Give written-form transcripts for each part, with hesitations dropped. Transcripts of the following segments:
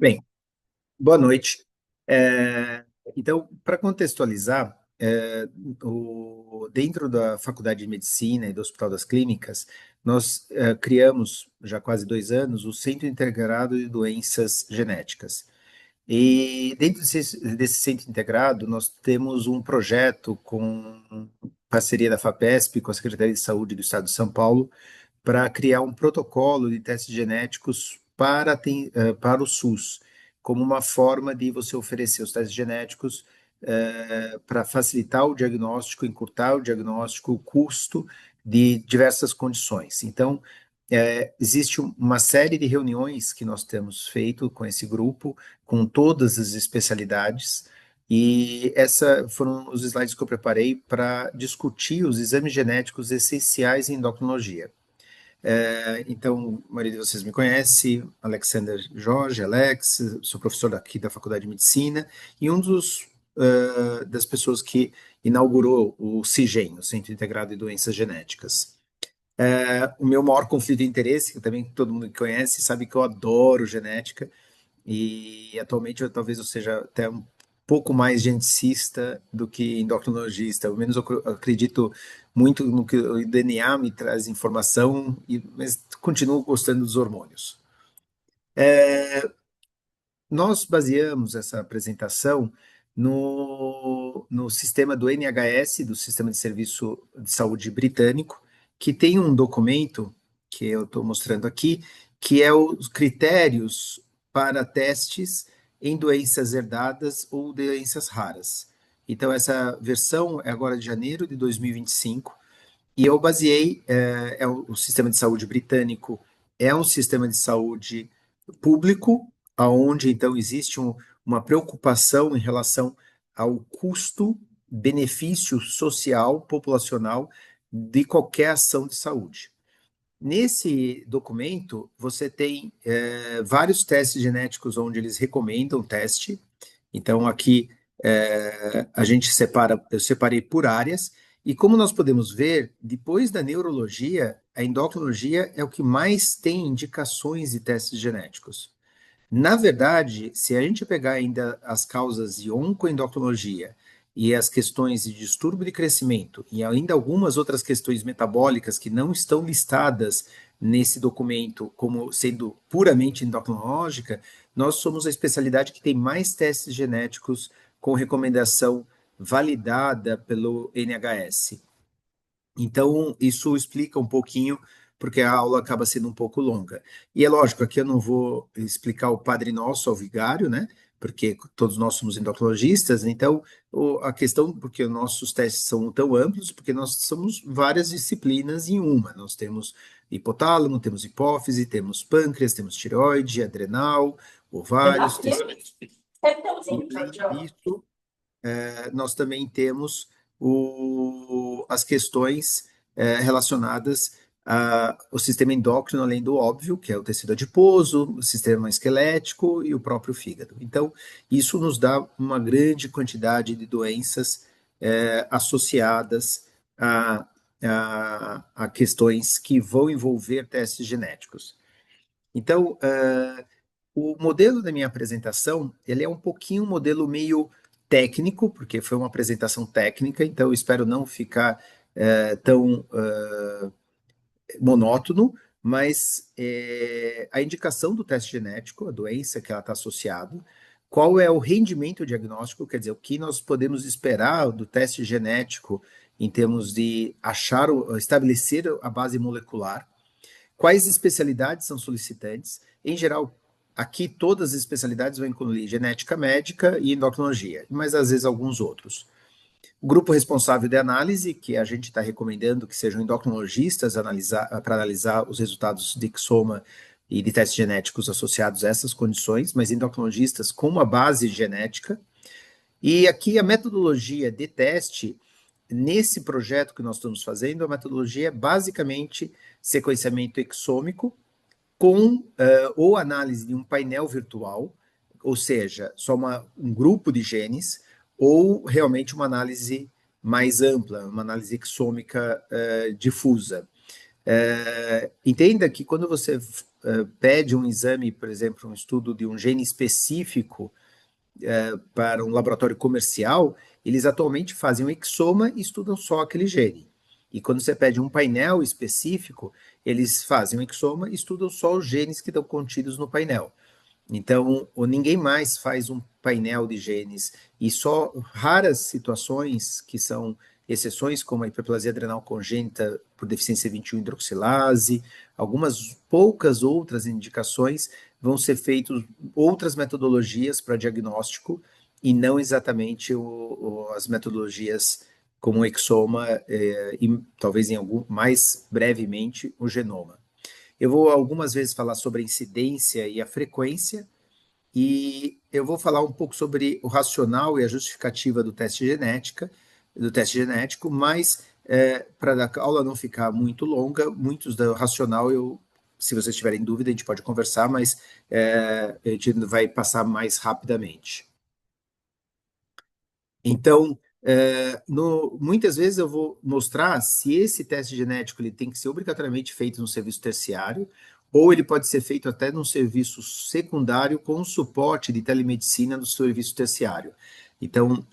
Bem, boa noite. Então, para contextualizar, dentro da Faculdade de Medicina e do Hospital das Clínicas, nós criamos, já há quase 2 anos, o Centro Integrado de Doenças Genéticas. E dentro desse Centro Integrado, nós temos um projeto com parceria da FAPESP, com a Secretaria de Saúde do Estado de São Paulo, para criar um protocolo de testes genéticos para o SUS, como uma forma de você oferecer os testes genéticos para facilitar o diagnóstico, encurtar o diagnóstico, o custo de diversas condições. Então, existe uma série de reuniões que nós temos feito com esse grupo, com todas as especialidades, e esses foram os slides que eu preparei para discutir os exames genéticos essenciais em endocrinologia. Então, a maioria de vocês me conhece, Alexander Jorge, Alex, sou professor aqui da Faculdade de Medicina e das pessoas que inaugurou o CIGEM, o Centro Integrado de Doenças Genéticas. O meu maior conflito de interesse, que também todo mundo que conhece, sabe que eu adoro genética e atualmente talvez eu seja até um pouco mais geneticista do que endocrinologista. Ao menos eu acredito muito no que o DNA me traz informação, mas continuo gostando dos hormônios. Nós baseamos essa apresentação no sistema do NHS, do Sistema de Serviço de Saúde Britânico, que tem um documento que eu estou mostrando aqui, que é os critérios para testes em doenças herdadas ou doenças raras. Então, essa versão é agora de janeiro de 2025, e eu baseei, o sistema de saúde britânico é um sistema de saúde público, aonde então existe uma preocupação em relação ao custo-benefício social, populacional de qualquer ação de saúde. Nesse documento, você tem vários testes genéticos onde eles recomendam teste. Então, aqui a gente eu separei por áreas, e como nós podemos ver, depois da neurologia, a endocrinologia é o que mais tem indicações de testes genéticos. Na verdade, se a gente pegar ainda as causas de oncoendocrinologia e as questões de distúrbio de crescimento e ainda algumas outras questões metabólicas que não estão listadas nesse documento como sendo puramente endocrinológica, nós somos a especialidade que tem mais testes genéticos com recomendação validada pelo NHS. Então, isso explica um pouquinho, porque a aula acaba sendo um pouco longa. E é lógico, aqui eu não vou explicar o Padre Nosso ao Vigário, né? Porque todos nós somos endocrinologistas, então a questão, porque os nossos testes são tão amplos, porque nós somos várias disciplinas em uma. Nós temos hipotálamo, temos hipófise, temos pâncreas, temos tireoide, adrenal, ovários, tecidos. E além disso, nós também temos as questões relacionadas ao sistema endócrino, além do óbvio, que é o tecido adiposo, o sistema esquelético e o próprio fígado. Então, isso nos dá uma grande quantidade de doenças associadas a questões que vão envolver testes genéticos. Então, o modelo da minha apresentação, ele é um pouquinho um modelo meio técnico, porque foi uma apresentação técnica, então eu espero não ficar tão monótono, mas a indicação do teste genético, a doença que ela está associada, qual é o rendimento diagnóstico, quer dizer, o que nós podemos esperar do teste genético em termos de estabelecer a base molecular, quais especialidades são solicitantes, em geral, aqui todas as especialidades vão incluir genética médica e endocrinologia, mas às vezes alguns outros. O grupo responsável de análise, que a gente está recomendando que sejam endocrinologistas para analisar os resultados de Xoma e de testes genéticos associados a essas condições, mas endocrinologistas com uma base genética. E aqui a metodologia de teste, nesse projeto que nós estamos fazendo, a metodologia é basicamente sequenciamento exômico com ou análise de um painel virtual, ou seja, só um grupo de genes, ou realmente uma análise mais ampla, uma análise exômica difusa. Entenda que quando você pede um exame, por exemplo, um estudo de um gene específico para um laboratório comercial, eles atualmente fazem um exoma e estudam só aquele gene. E quando você pede um painel específico, eles fazem um exoma e estudam só os genes que estão contidos no painel. Então, ninguém mais faz um painel de genes e só raras situações que são exceções, como a hiperplasia adrenal congênita por deficiência 21 hidroxilase, algumas poucas outras indicações vão ser feitas outras metodologias para diagnóstico e não exatamente as metodologias como o exoma e talvez em algum mais brevemente o genoma. Eu vou algumas vezes falar sobre a incidência e a frequência, e eu vou falar um pouco sobre o racional e a justificativa do teste genético, mas para a aula não ficar muito longa, muitos do racional se vocês tiverem dúvida, a gente pode conversar, mas a gente vai passar mais rapidamente. Então, muitas vezes eu vou mostrar se esse teste genético ele tem que ser obrigatoriamente feito no serviço terciário, ou ele pode ser feito até num serviço secundário com suporte de telemedicina no serviço terciário. Então,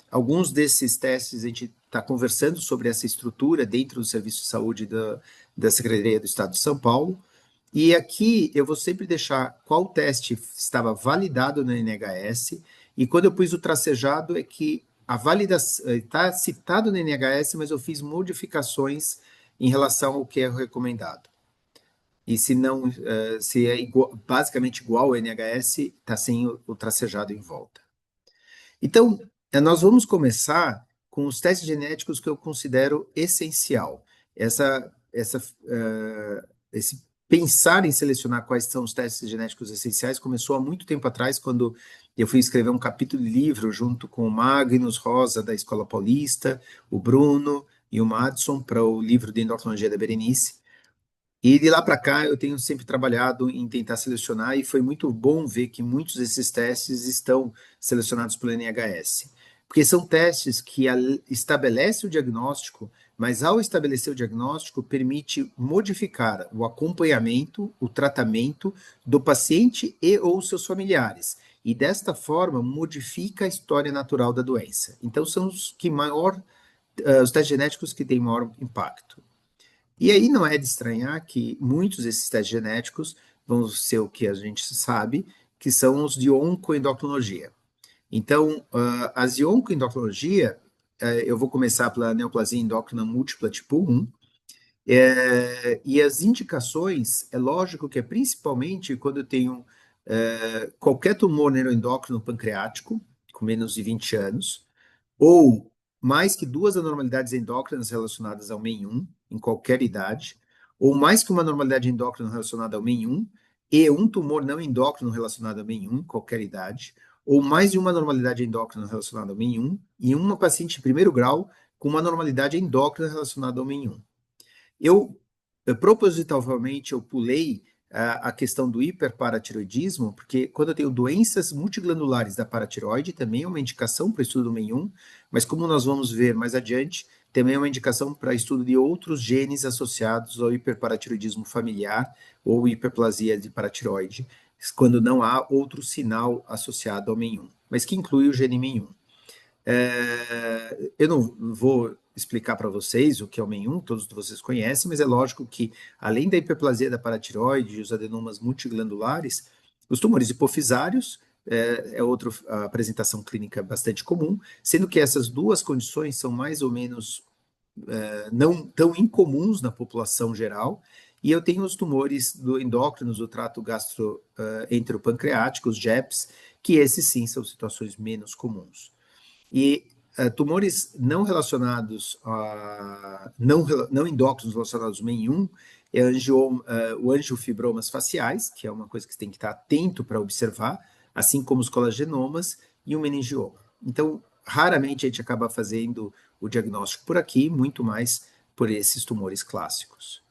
alguns desses testes a gente está conversando sobre essa estrutura dentro do serviço de saúde da Secretaria do Estado de São Paulo. E aqui eu vou sempre deixar qual teste estava validado no NHS, e quando eu pus o tracejado é que a validação está citado no NHS, mas eu fiz modificações em relação ao que é recomendado. E se não, se é basicamente igual ao NHS, está sem o tracejado em volta. Então, nós vamos começar com os testes genéticos que eu considero essencial. Esse pensar em selecionar quais são os testes genéticos essenciais começou há muito tempo atrás, quando eu fui escrever um capítulo de livro junto com o Magnus Rosa, da Escola Paulista, o Bruno e o Madison, para o livro de endocrinologia da Berenice. E de lá para cá eu tenho sempre trabalhado em tentar selecionar, e foi muito bom ver que muitos desses testes estão selecionados pelo NHS. Porque são testes que estabelecem o diagnóstico, mas ao estabelecer o diagnóstico, permite modificar o acompanhamento, o tratamento do paciente e ou seus familiares. E desta forma, modifica a história natural da doença. Então, são os testes genéticos que têm maior impacto. E aí não é de estranhar que muitos desses testes genéticos vão ser o que a gente sabe, que são os de oncoendocrinologia. Então, as de oncoendocrinologia, eu vou começar pela neoplasia endócrina múltipla tipo 1, e as indicações, é lógico que é principalmente quando eu tenho qualquer tumor neuroendócrino pancreático, com menos de 20 anos, ou mais que duas anormalidades endócrinas relacionadas ao MEN1, em qualquer idade, ou mais que uma anormalidade endócrina relacionada ao MEN1 e um tumor não endócrino relacionado ao MEN1, em qualquer idade, ou mais de uma anormalidade endócrina relacionada ao MEN1 e uma paciente de primeiro grau com uma anormalidade endócrina relacionada ao MEN1. Propositalmente, eu pulei a questão do hiperparatiroidismo, porque quando eu tenho doenças multiglandulares da paratiroide, também é uma indicação para o estudo do MEN1, mas como nós vamos ver mais adiante, também é uma indicação para estudo de outros genes associados ao hiperparatiroidismo familiar ou hiperplasia de paratiroide, quando não há outro sinal associado ao MEN1, mas que inclui o gene MEN1. Eu não vou explicar para vocês o que é o MEN1, todos vocês conhecem, mas é lógico que, além da hiperplasia da paratiroide e os adenomas multiglandulares, os tumores hipofisários é outra apresentação clínica bastante comum, sendo que essas duas condições são mais ou menos não tão incomuns na população geral, e eu tenho os tumores endócrinos do trato gastroenteropancreático, os GEPs, que esses sim são situações menos comuns. E tumores não relacionados não endócrinos relacionados ao MEN1 é o angiofibromas faciais, que é uma coisa que você tem que estar atento para observar, assim como os colagenomas e o meningioma. Então, raramente a gente acaba fazendo o diagnóstico por aqui, muito mais por esses tumores clássicos.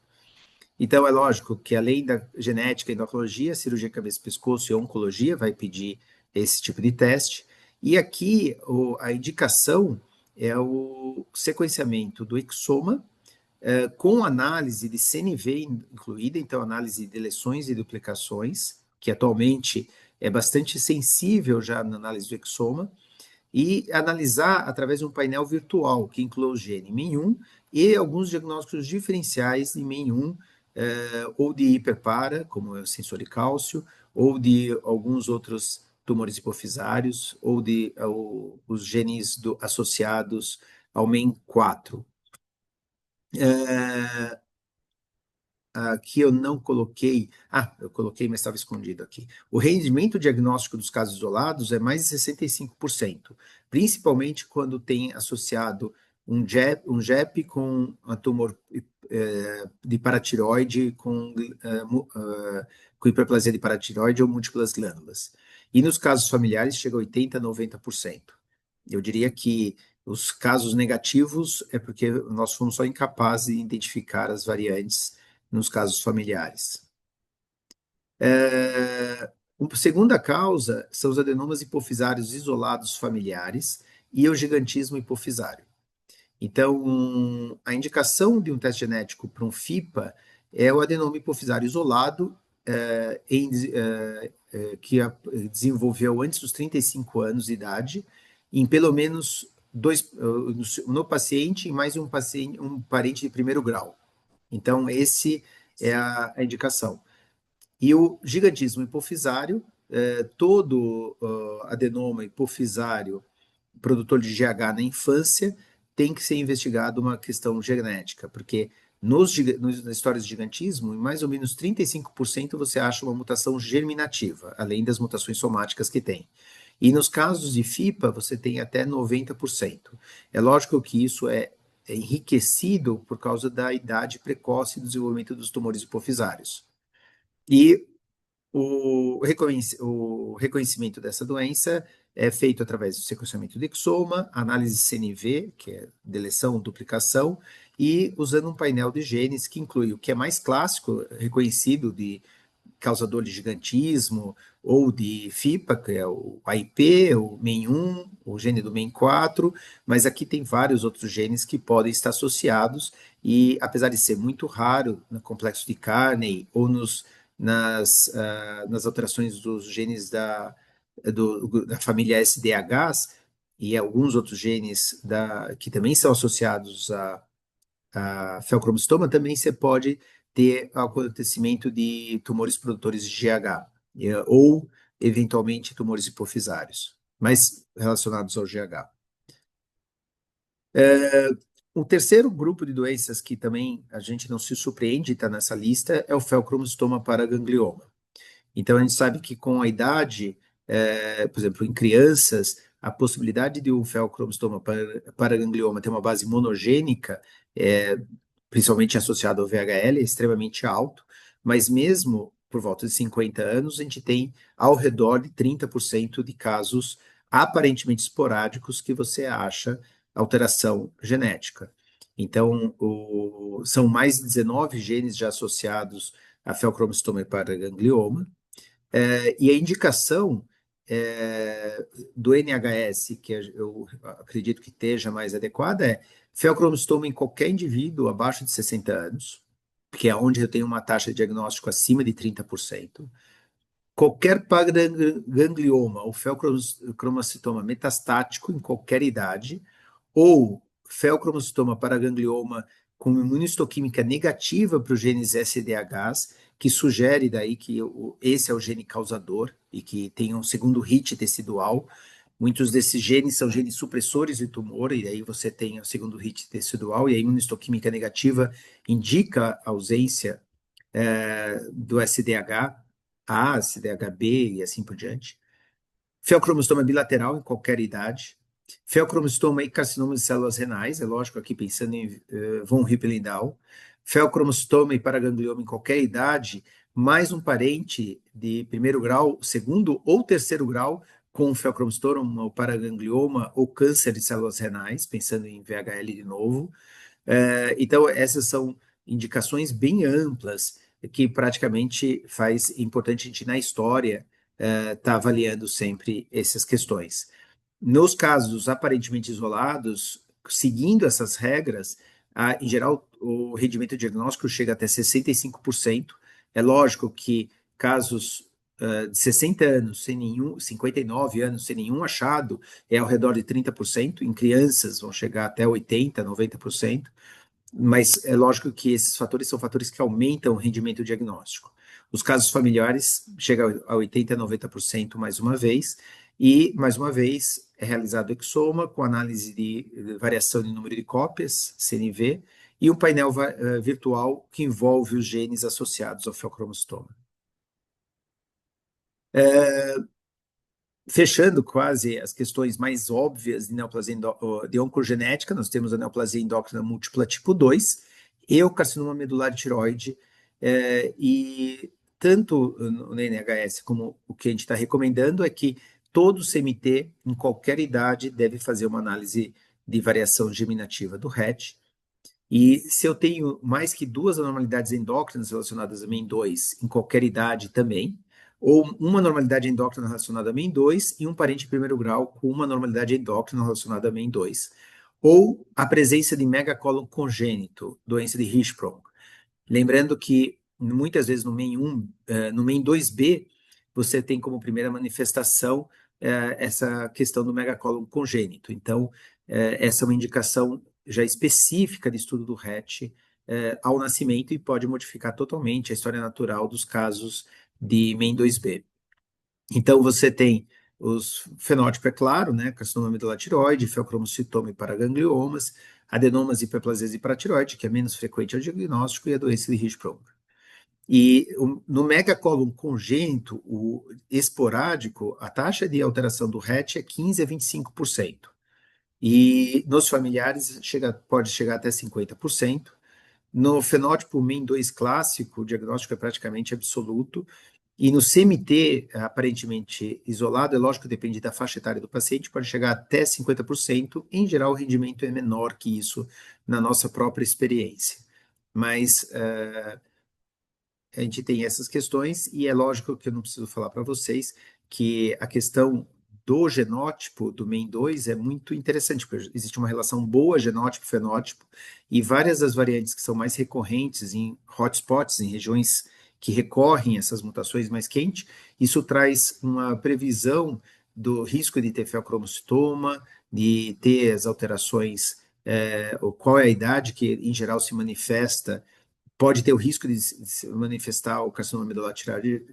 Então, é lógico que além da genética, endocrinologia, cirurgia cabeça e pescoço e oncologia vai pedir esse tipo de teste. E aqui a indicação é o sequenciamento do exoma com análise de CNV incluída, então análise de lesões e duplicações, que atualmente é bastante sensível já na análise do exoma, e analisar através de um painel virtual que inclui o gene MEN1 e alguns diagnósticos diferenciais de MEN1 ou de hiperpara, como é o sensor de cálcio, ou de alguns outros tumores hipofisários, ou de os genes associados ao MEN4. Aqui eu não coloquei, eu coloquei, mas estava escondido aqui. O rendimento diagnóstico dos casos isolados é mais de 65%, principalmente quando tem associado um JEP com um tumor de paratiroide com hiperplasia de paratiroide ou múltiplas glândulas. E nos casos familiares chega a 80%, 90%. Eu diria que os casos negativos é porque nós fomos só incapazes de identificar as variantes nos casos familiares. A segunda causa são os adenomas hipofisários isolados familiares e o gigantismo hipofisário. Então, a indicação de um teste genético para um FIPA é o adenoma hipofisário isolado, que desenvolveu antes dos 35 anos de idade, em pelo menos no paciente e mais um parente de primeiro grau. Então, esse é a indicação. E o gigantismo hipofisário, todo adenoma hipofisário produtor de GH na infância tem que ser investigado uma questão genética, porque nas histórias de gigantismo, em mais ou menos 35% você acha uma mutação germinativa, além das mutações somáticas que tem. E nos casos de FIPA, você tem até 90%. É lógico que isso é enriquecido por causa da idade precoce do desenvolvimento dos tumores hipofisários. E o reconhecimento dessa doença é feito através do sequenciamento de exoma, análise CNV, que é deleção, duplicação, e usando um painel de genes que inclui o que é mais clássico, reconhecido de causador de gigantismo, ou de FIPA, que é o AIP, o MEN1, o gene do MEN4, mas aqui tem vários outros genes que podem estar associados, e apesar de ser muito raro no complexo de Carney ou nas alterações dos genes da família SDHs e alguns outros genes que também são associados a feocromostoma, também você pode ter acontecimento de tumores produtores de GH, ou, eventualmente, tumores hipofisários, mas relacionados ao GH. O terceiro grupo de doenças que também a gente não se surpreende está nessa lista é o feocromostoma paraganglioma. Então, a gente sabe que com a idade, por exemplo, em crianças, a possibilidade de um feocromostoma paraganglioma ter uma base monogênica, principalmente associado ao VHL, é extremamente alto, mas mesmo por volta de 50 anos, a gente tem ao redor de 30% de casos aparentemente esporádicos que você acha alteração genética. Então, são mais de 19 genes já associados a feocromostoma paraganglioma, e a indicação do NHS, que eu acredito que esteja mais adequada, é feocromostoma em qualquer indivíduo abaixo de 60 anos, que é onde eu tenho uma taxa de diagnóstico acima de 30%. Qualquer paraganglioma ou feocromocitoma metastático em qualquer idade, ou feocromocitoma paraganglioma com imunistoquímica negativa para os genes SDHs, que sugere daí que esse é o gene causador e que tem um segundo hit tecidual. Muitos desses genes são genes supressores de tumor, e aí você tem o segundo hit tecidual, e a imunistoquímica negativa indica a ausência do SDH, A, SDHB e assim por diante. Feocromostoma bilateral em qualquer idade. Feocromostoma e carcinoma de células renais, é lógico, aqui pensando em von Hippel-Lindau. Feocromostoma e paraganglioma em qualquer idade, mais um parente de primeiro grau, segundo ou terceiro grau, com feocromostoma ou paraganglioma ou câncer de células renais, pensando em VHL de novo. Então, essas são indicações bem amplas que praticamente faz importante a gente, na história, estar avaliando sempre essas questões. Nos casos aparentemente isolados, seguindo essas regras, em geral, o rendimento diagnóstico chega até 65%. É lógico que casos de 60 anos, sem nenhum, 59 anos, sem nenhum achado, é ao redor de 30%. Em crianças, vão chegar até 80%, 90%. Mas é lógico que esses fatores são fatores que aumentam o rendimento diagnóstico. Os casos familiares chegam a 80% a 90% mais uma vez, e, mais uma vez, é realizado exoma com análise de variação de número de cópias, CNV, e um painel virtual que envolve os genes associados ao feocromostoma. Fechando quase as questões mais óbvias de neoplasia de oncogenética, nós temos a neoplasia endócrina múltipla tipo 2 e o carcinoma medular tiroide, e tanto no NHS como o que a gente está recomendando é que todo CMT, em qualquer idade, deve fazer uma análise de variação germinativa do RET, e se eu tenho mais que duas anormalidades endócrinas relacionadas a MEN2 em qualquer idade também, ou uma normalidade endócrina relacionada a MEN2 e um parente de primeiro grau com uma normalidade endócrina relacionada a MEN2, ou a presença de megacólon congênito, doença de Hirschsprung. Lembrando que muitas vezes no MEN1, no MEN2B, você tem como primeira manifestação essa questão do megacólon congênito. Então, essa é uma indicação já específica de estudo do RET ao nascimento e pode modificar totalmente a história natural dos casos de MEN2B. Então, você tem os fenótipo, é claro, né? Carcinoma medular tiroide, feocromocitoma e paragangliomas, adenomas, hiperplasias e paratiroide, que é menos frequente ao diagnóstico, e a doença de Hirschsprung. E no megacólon congênito, o esporádico, a taxa de alteração do RET é 15 a 25%. E nos familiares pode chegar até 50%. No fenótipo MEN2 clássico, o diagnóstico é praticamente absoluto. E no CMT, aparentemente isolado, é lógico que depende da faixa etária do paciente, pode chegar até 50%. Em geral, o rendimento é menor que isso na nossa própria experiência. Mas a gente tem essas questões, e é lógico que eu não preciso falar para vocês que a questão do genótipo do MEN2 é muito interessante, porque existe uma relação boa genótipo-fenótipo, e várias das variantes que são mais recorrentes em hotspots, em regiões que recorrem a essas mutações mais quentes, isso traz uma previsão do risco de ter feocromocitoma, de ter as alterações, ou qual é a idade que em geral se manifesta, pode ter o risco de se manifestar o carcinoma medular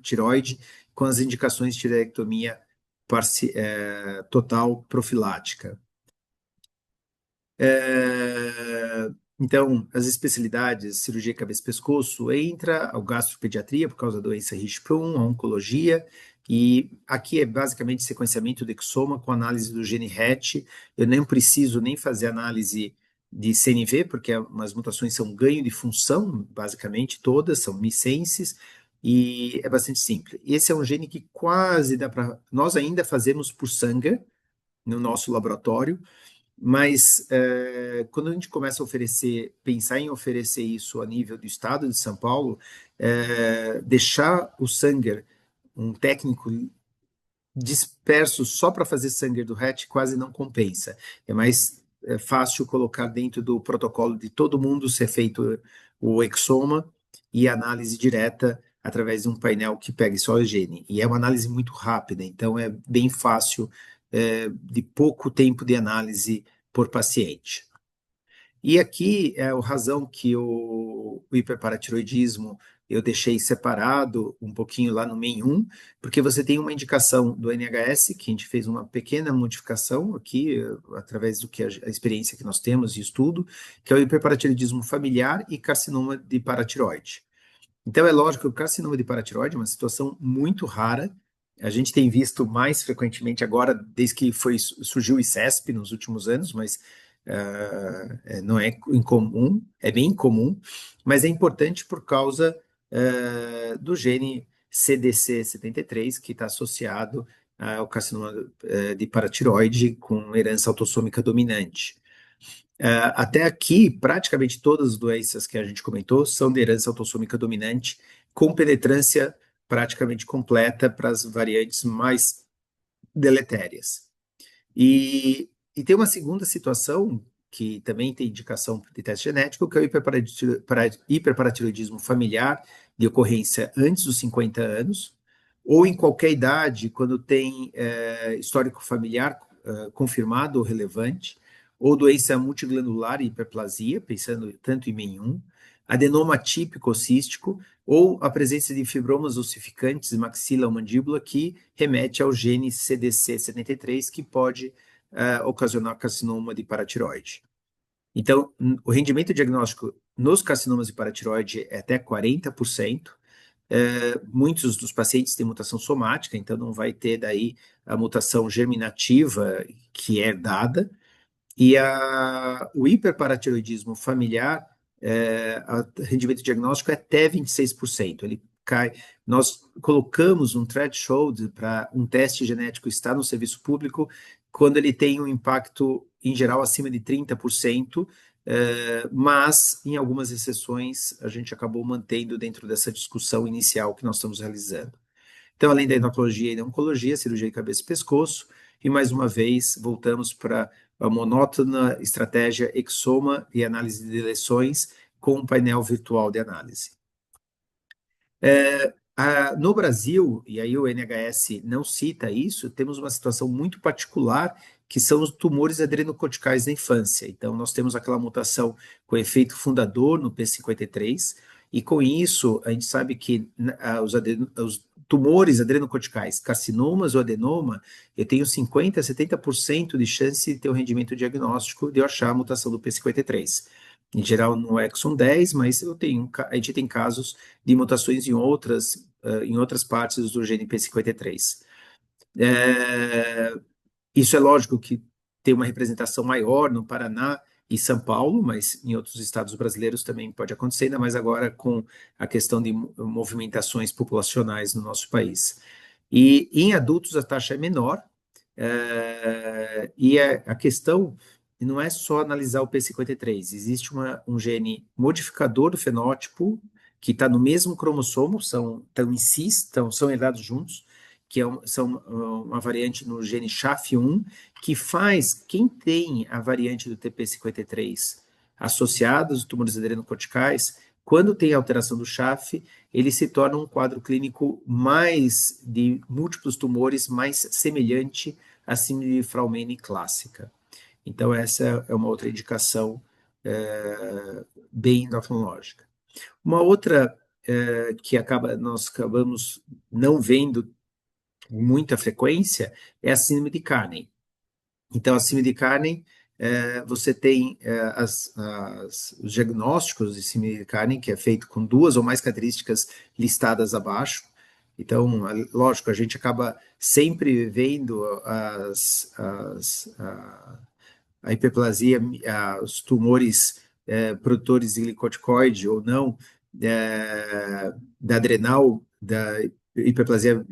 tiroide com as indicações de tireoidectomia total profilática. Então, as especialidades, cirurgia cabeça e pescoço, entra a gastropediatria por causa da doença Hirschsprung, a oncologia, e aqui é basicamente sequenciamento do exoma com análise do gene RET. Eu nem preciso nem fazer análise de CNV, porque as mutações são ganho de função, basicamente todas, são missenses, e é bastante simples. Esse é um gene que quase dá para... Nós ainda fazemos por sangue no nosso laboratório, mas quando a gente começa a pensar em oferecer isso a nível do estado de São Paulo, deixar o Sanger, um técnico disperso só para fazer Sanger do RET, quase não compensa. É mais fácil colocar dentro do protocolo de todo mundo ser feito o exoma e análise direta através de um painel que pegue só o gene. E é uma análise muito rápida, então é bem fácil, de pouco tempo de análise por paciente. E aqui é a razão que o hiperparatiroidismo eu deixei separado um pouquinho lá no MEN1, porque você tem uma indicação do NHS, que a gente fez uma pequena modificação aqui, através do que a experiência que nós temos de estudo, que é o hiperparatiroidismo familiar e carcinoma de paratiroide. Então, é lógico que o carcinoma de paratiroide é uma situação muito rara. A gente tem visto mais frequentemente agora, desde que surgiu o ICESP nos últimos anos, mas não é incomum, é bem incomum, mas é importante por causa do gene CDC73, que está associado ao carcinoma de paratiroide com herança autossômica dominante. Até aqui, praticamente todas as doenças que a gente comentou são de herança autossômica dominante, com penetrância praticamente completa para as variantes mais deletérias. E tem uma segunda situação que também tem indicação de teste genético, que é o hiperparatiroidismo familiar, de ocorrência antes dos 50 anos, ou em qualquer idade, quando tem histórico familiar confirmado ou relevante, ou doença multiglandular e hiperplasia, pensando tanto em MEN1, adenoma típico cístico, ou a presença de fibromas ossificantes de maxila ou mandíbula que remete ao gene CDC73, que pode ocasionar carcinoma de paratiroide. Então, o rendimento diagnóstico nos carcinomas de paratiroide é até 40%. Muitos dos pacientes têm mutação somática, então não vai ter daí a mutação germinativa que é dada. E o hiperparatiroidismo familiar, o rendimento diagnóstico é até 26%. Ele cai. Nós colocamos um threshold para um teste genético estar no serviço público quando ele tem um impacto, em geral, acima de 30%, mas, em algumas exceções, a gente acabou mantendo dentro dessa discussão inicial que nós estamos realizando. Então, além da endocrinologia e da oncologia, cirurgia de cabeça e pescoço, e mais uma vez voltamos para a monótona estratégia exoma e análise de lesões com um painel virtual de análise. No Brasil, e aí o NHS não cita isso, temos uma situação muito particular, que são os tumores adrenocorticais da infância. Então, nós temos aquela mutação com efeito fundador no P53, e com isso, a gente sabe que os tumores adrenocorticais, carcinomas ou adenoma, eu tenho 50% a 70% de chance de ter um rendimento diagnóstico de eu achar a mutação do P53. Em geral, no exon 10, mas a gente tem casos de mutações em outras partes do gene P53. Isso é lógico que tem uma representação maior no Paraná e São Paulo, mas em outros estados brasileiros também pode acontecer, ainda mais agora com a questão de movimentações populacionais no nosso país. E em adultos a taxa é menor, e a questão não é só analisar o P53, existe um gene modificador do fenótipo que está no mesmo cromossomo, estão em cis, são herdados juntos, que são uma variante no gene SHAF1, que faz quem tem a variante do TP53 associada aos tumores adrenocorticais, quando tem alteração do SHAF, ele se torna um quadro clínico mais de múltiplos tumores, mais semelhante à síndrome de Frauenmann clássica. Então, essa é uma outra indicação bem endocrinológica. Uma outra que nós acabamos não vendo com muita frequência é a síndrome de Carney. Então, a síndrome de Carney, você tem os diagnósticos de síndrome de Carney, que é feito com 2 ou mais características listadas abaixo. Então, lógico, a gente acaba sempre vendo a hiperplasia, os tumores produtores de glicocorticoide ou não, da adrenal, da hiperplasia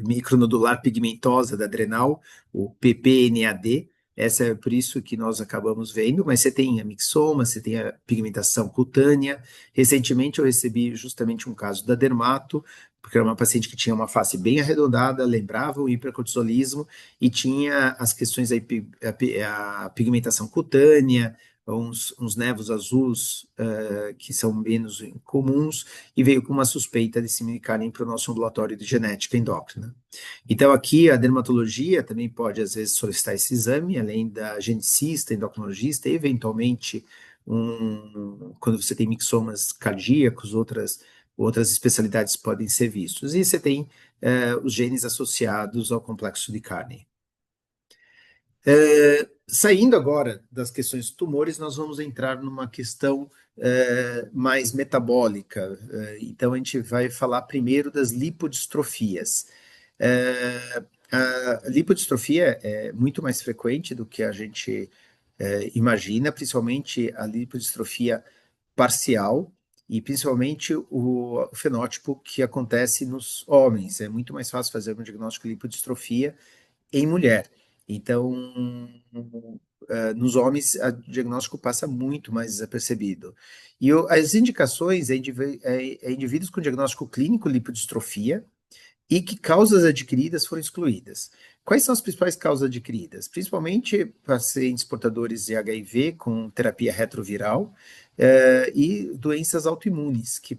micronodular pigmentosa da adrenal, o PPNAD. Essa é por isso que nós acabamos vendo, mas você tem a mixoma, você tem a pigmentação cutânea. Recentemente eu recebi justamente um caso da dermato, porque era uma paciente que tinha uma face bem arredondada, lembrava o hipercortisolismo e tinha as questões da a pigmentação cutânea, uns nevos azuis que são menos comuns, e veio com uma suspeita de síndrome de Carney para o nosso ambulatório de genética endócrina. Então, aqui a dermatologia também pode, às vezes, solicitar esse exame, além da geneticista, endocrinologista, e, eventualmente, quando você tem mixomas cardíacos, outras especialidades podem ser vistos. E você tem os genes associados ao complexo de Carney. Saindo agora das questões de tumores, nós vamos entrar numa questão mais metabólica. Então, a gente vai falar primeiro das lipodistrofias. A lipodistrofia é muito mais frequente do que a gente imagina, principalmente a lipodistrofia parcial e principalmente o fenótipo que acontece nos homens. É muito mais fácil fazer um diagnóstico de lipodistrofia em mulher. Então, nos homens, o diagnóstico passa muito mais desapercebido. E as indicações é indivíduos com diagnóstico clínico lipodistrofia, e que causas adquiridas foram excluídas. Quais são as principais causas adquiridas? Principalmente pacientes portadores de HIV com terapia retroviral e doenças autoimunes que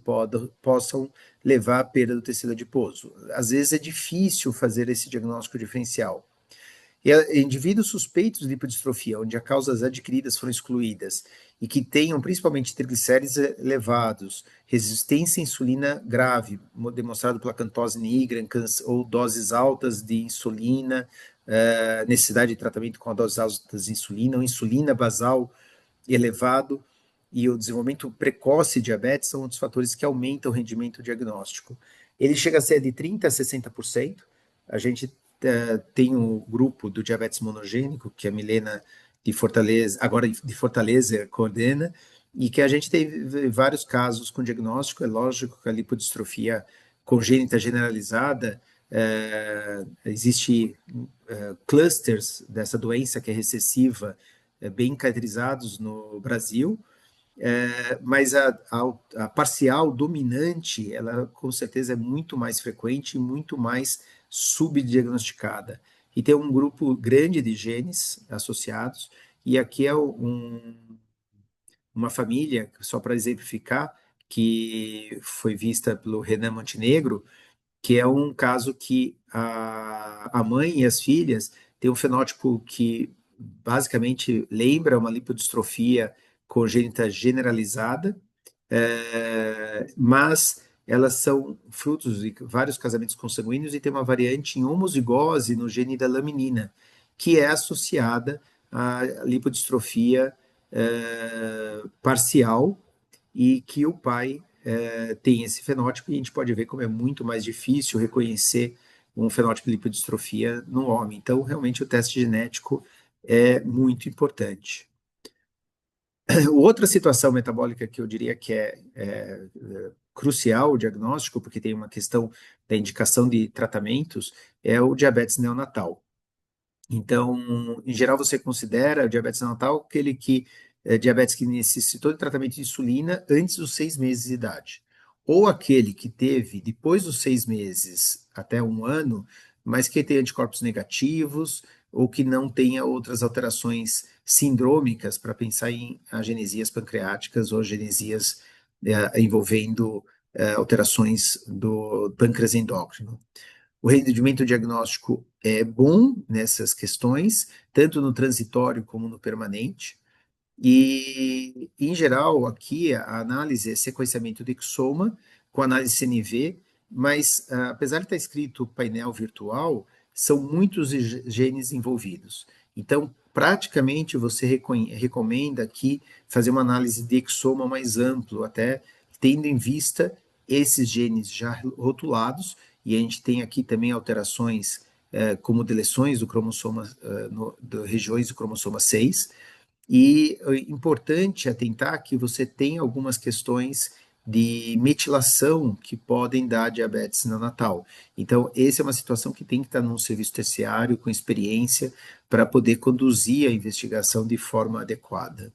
possam levar à perda do tecido adiposo. Às vezes é difícil fazer esse diagnóstico diferencial. E indivíduos suspeitos de lipodistrofia, onde as causas adquiridas foram excluídas e que tenham principalmente triglicéridos elevados, resistência à insulina grave, demonstrado pela cantose nigricans, ou doses altas de insulina, necessidade de tratamento com a doses altas de insulina, ou insulina basal elevado, e o desenvolvimento precoce de diabetes são outros fatores que aumentam o rendimento diagnóstico. Ele chega a ser de 30% a 60%. A gente tem um grupo do diabetes monogênico, que a Milena de Fortaleza, agora de Fortaleza, coordena, e que a gente teve vários casos com diagnóstico. É lógico que a lipodistrofia congênita generalizada, existe clusters dessa doença que é recessiva, bem caracterizados no Brasil, mas a parcial dominante, ela com certeza é muito mais frequente e muito mais subdiagnosticada. E tem um grupo grande de genes associados, e aqui é uma família, só para exemplificar, que foi vista pelo Renan Montenegro, que é um caso que a mãe e as filhas têm um fenótipo que basicamente lembra uma lipodistrofia congênita generalizada, mas elas são frutos de vários casamentos consanguíneos e tem uma variante em homozigose no gene da laminina, que é associada à lipodistrofia parcial, e que o pai tem esse fenótipo, e a gente pode ver como é muito mais difícil reconhecer um fenótipo de lipodistrofia no homem. Então, realmente, o teste genético é muito importante. Outra situação metabólica que eu diria que é crucial o diagnóstico, porque tem uma questão da indicação de tratamentos, é o diabetes neonatal. Então, em geral, você considera o diabetes neonatal aquele que diabetes que necessitou de tratamento de insulina antes dos 6 meses de idade, ou aquele que teve depois dos 6 meses até um ano, mas que tem anticorpos negativos ou que não tenha outras alterações sindrômicas, para pensar em agenesias pancreáticas ou agenesias envolvendo alterações do pâncreas endócrino. O rendimento diagnóstico é bom nessas questões, tanto no transitório como no permanente. E, em geral, aqui a análise é sequenciamento de exoma com análise CNV, mas apesar de estar escrito painel virtual, são muitos genes envolvidos. Então, praticamente você recomenda aqui fazer uma análise de exoma mais amplo, até tendo em vista esses genes já rotulados, e a gente tem aqui também alterações como deleções do cromossoma, regiões do cromossoma 6, e é importante atentar que você tem algumas questões de metilação que podem dar diabetes neonatal. Então, essa é uma situação que tem que estar num serviço terciário com experiência para poder conduzir a investigação de forma adequada.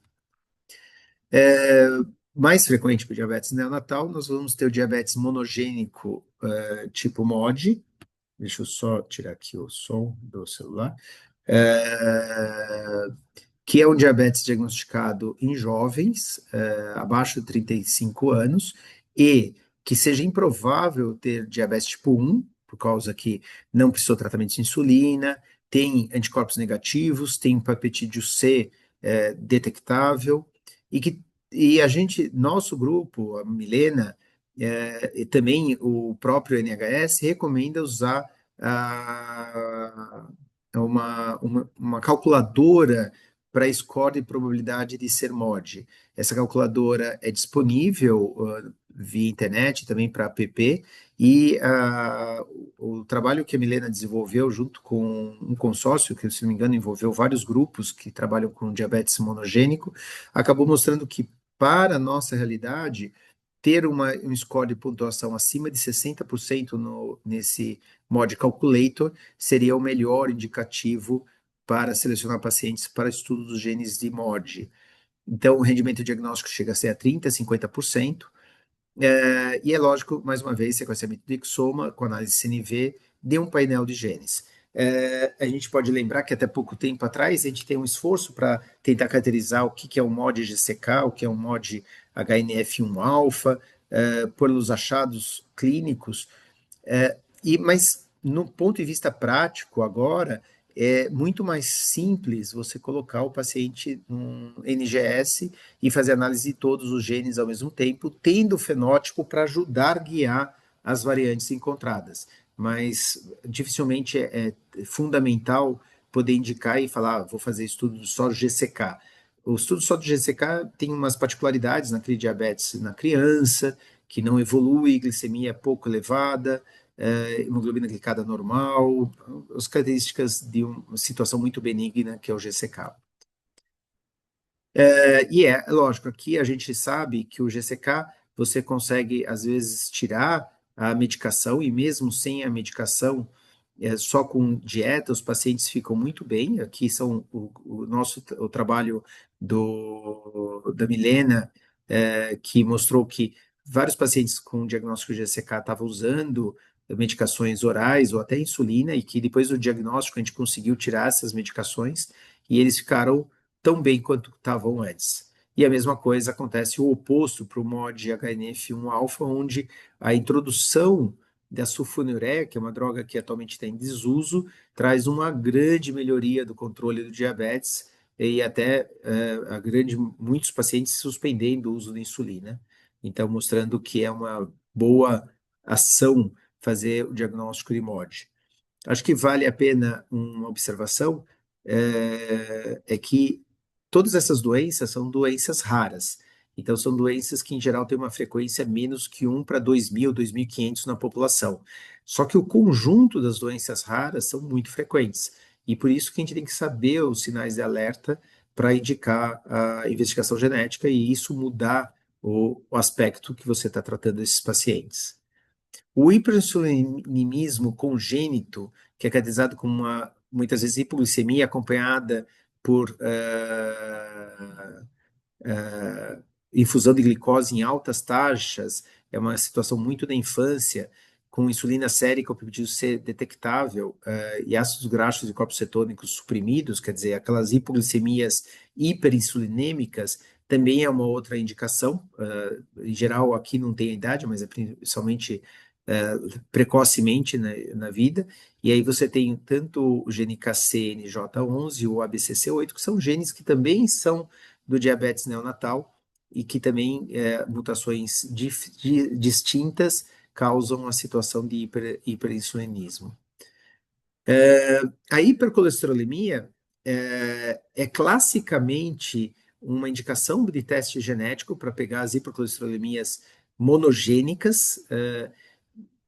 Mais frequente para o diabetes neonatal, nós vamos ter o diabetes monogênico tipo MOD. Deixa eu só tirar aqui o som do celular. Que é um diabetes diagnosticado em jovens, abaixo de 35 anos, e que seja improvável ter diabetes tipo 1, por causa que não precisou tratamento de insulina, tem anticorpos negativos, tem papetídeo C detectável, e a gente, nosso grupo, a Milena, e também o próprio NHS, recomenda usar uma calculadora para score de probabilidade de ser MOD. Essa calculadora é disponível via internet, também para app, e o trabalho que a Milena desenvolveu junto com um consórcio, que, se não me engano, envolveu vários grupos que trabalham com diabetes monogênico, acabou mostrando que, para a nossa realidade, ter um score de pontuação acima de 60% nesse MOD Calculator seria o melhor indicativo para selecionar pacientes para estudo dos genes de MOD. Então, o rendimento diagnóstico chega a ser a 30%, 50%, E é lógico, mais uma vez, sequenciamento de exoma com análise CNV de um painel de genes. A gente pode lembrar que até pouco tempo atrás a gente tem um esforço para tentar caracterizar o que é um MOD GCK, o que é um MOD HNF1-alfa, pelos achados clínicos, mas no ponto de vista prático, agora, é muito mais simples você colocar o paciente num NGS e fazer análise de todos os genes ao mesmo tempo, tendo o fenótipo para ajudar a guiar as variantes encontradas. Mas dificilmente é fundamental poder indicar e falar, vou fazer estudo só do GCK. O estudo só do GCK tem umas particularidades naquele diabetes na criança, que não evolui, glicemia é pouco elevada, hemoglobina glicada normal, as características de uma situação muito benigna que é o GCK. Lógico, aqui a gente sabe que o GCK você consegue, às vezes, tirar a medicação, e mesmo sem a medicação, só com dieta, os pacientes ficam muito bem. Aqui são o trabalho da Milena, que mostrou que vários pacientes com diagnóstico de GCK estavam usando medicações orais ou até insulina, e que depois do diagnóstico a gente conseguiu tirar essas medicações, e eles ficaram tão bem quanto estavam antes. E a mesma coisa acontece o oposto para o MOD HNF1-alfa, onde a introdução da sulfonilureia, que é uma droga que atualmente está em desuso, traz uma grande melhoria do controle do diabetes e até muitos pacientes suspendendo o uso da insulina. Então, mostrando que é uma boa ação fazer o diagnóstico de MOD. Acho que vale a pena uma observação, que todas essas doenças são doenças raras. Então, são doenças que, em geral, têm uma frequência menos que 1 para 2.000, 2.500 na população. Só que o conjunto das doenças raras são muito frequentes. E por isso que a gente tem que saber os sinais de alerta para indicar a investigação genética e isso mudar o aspecto que você está tratando desses pacientes. O hiperinsulinismo congênito, que é caracterizado como muitas vezes hipoglicemia acompanhada por infusão de glicose em altas taxas, é uma situação muito da infância, com insulina sérica, o peptídeo C detectável e ácidos graxos e corpos cetônicos suprimidos, quer dizer, aquelas hipoglicemias hiperinsulinêmicas, também é uma outra indicação. Em geral, aqui não tem a idade, mas é principalmente precocemente na vida. E aí você tem tanto o gene KCNJ11 e o ABCC8, que são genes que também são do diabetes neonatal e que também mutações distintas causam a situação de hiperinsulinismo. A hipercolesterolemia é classicamente uma indicação de teste genético para pegar as hipercolesterolemias monogênicas,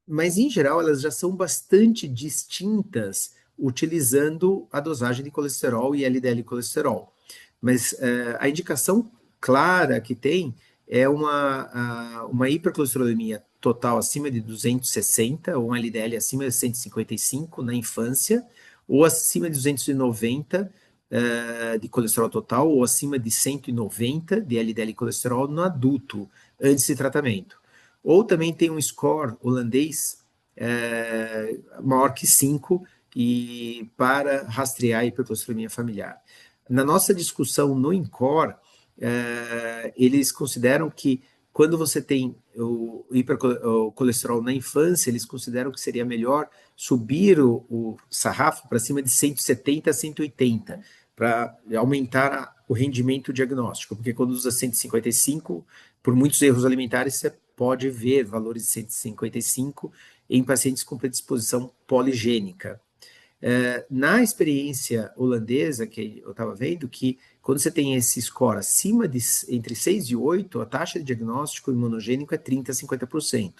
mas em geral elas já são bastante distintas utilizando a dosagem de colesterol e LDL colesterol. Mas a indicação clara que tem é uma hipercolesterolemia total acima de 260, ou um LDL acima de 155 na infância, ou acima de 290 de colesterol total, ou acima de 190 de LDL colesterol no adulto, antes de tratamento. Ou também tem um score holandês maior que 5 e para rastrear a hipercolesterolemia familiar. Na nossa discussão no INCOR, eles consideram que quando você tem o colesterol na infância, eles consideram que seria melhor subir o sarrafo para cima de 170 a 180, para aumentar o rendimento diagnóstico, porque quando usa 155, por muitos erros alimentares, você pode ver valores de 155 em pacientes com predisposição poligênica. Na experiência holandesa, que eu estava vendo, que quando você tem esse score acima de entre 6 e 8, a taxa de diagnóstico imunogênico é 30 a 50%.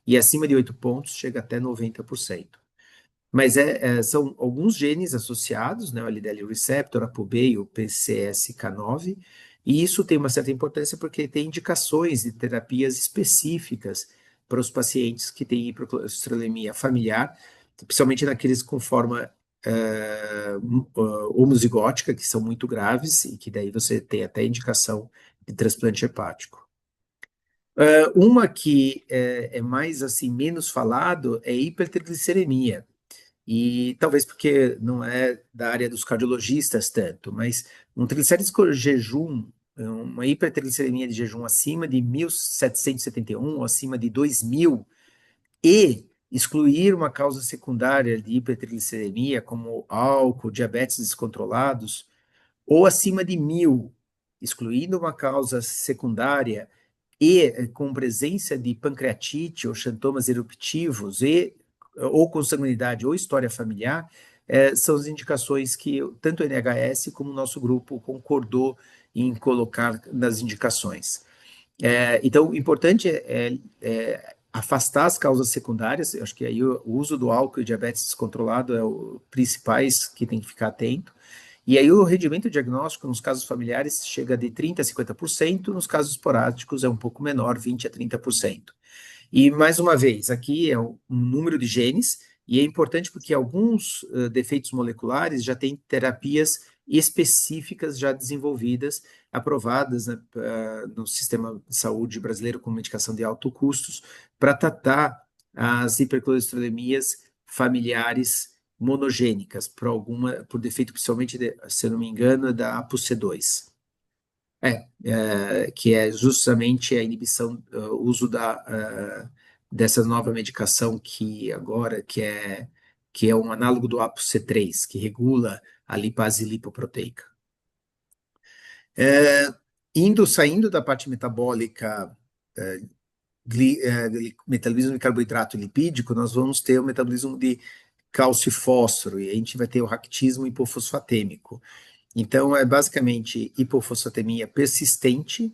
E acima de 8 pontos chega até 90%. Mas são alguns genes associados, né, o LDL receptor, a ApoB e o PCSK9, e isso tem uma certa importância porque tem indicações de terapias específicas para os pacientes que têm hipercolesterolemia familiar, principalmente naqueles com forma homozigótica, que são muito graves, e que daí você tem até indicação de transplante hepático. Uma que é mais assim menos falado é hipertrigliceridemia. E talvez porque não é da área dos cardiologistas tanto, mas um triglicérides jejum, uma hipertrigliceridemia de jejum acima de 1.771 ou acima de 2.000 e excluir uma causa secundária de hipertrigliceridemia, como álcool, diabetes descontrolados, ou acima de 1.000, excluindo uma causa secundária e com presença de pancreatite ou xantomas eruptivos ou consanguinidade ou história familiar, são as indicações que tanto o NHS como o nosso grupo concordou em colocar nas indicações. Então, o importante é afastar as causas secundárias. Eu acho que aí o uso do álcool e diabetes descontrolado é o principais que tem que ficar atento. E aí o rendimento diagnóstico nos casos familiares chega de 30% a 50%, nos casos esporádicos é um pouco menor, 20% a 30%. E, mais uma vez, aqui é um número de genes, e é importante porque alguns defeitos moleculares já têm terapias específicas já desenvolvidas, aprovadas, né, no sistema de saúde brasileiro com medicação de alto custos, para tratar as hipercolesterolemias familiares monogênicas, por defeito, principalmente, se eu não me engano, da APOC2. Que é justamente a inibição, o uso dessa nova medicação que é um análogo do ApoC3, que regula a lipase lipoproteica. Saindo da parte metabólica, metabolismo de carboidrato lipídico, nós vamos ter o metabolismo de cálcio e fósforo, e a gente vai ter o raquitismo hipofosfatêmico. Então, é basicamente hipofosfatemia persistente,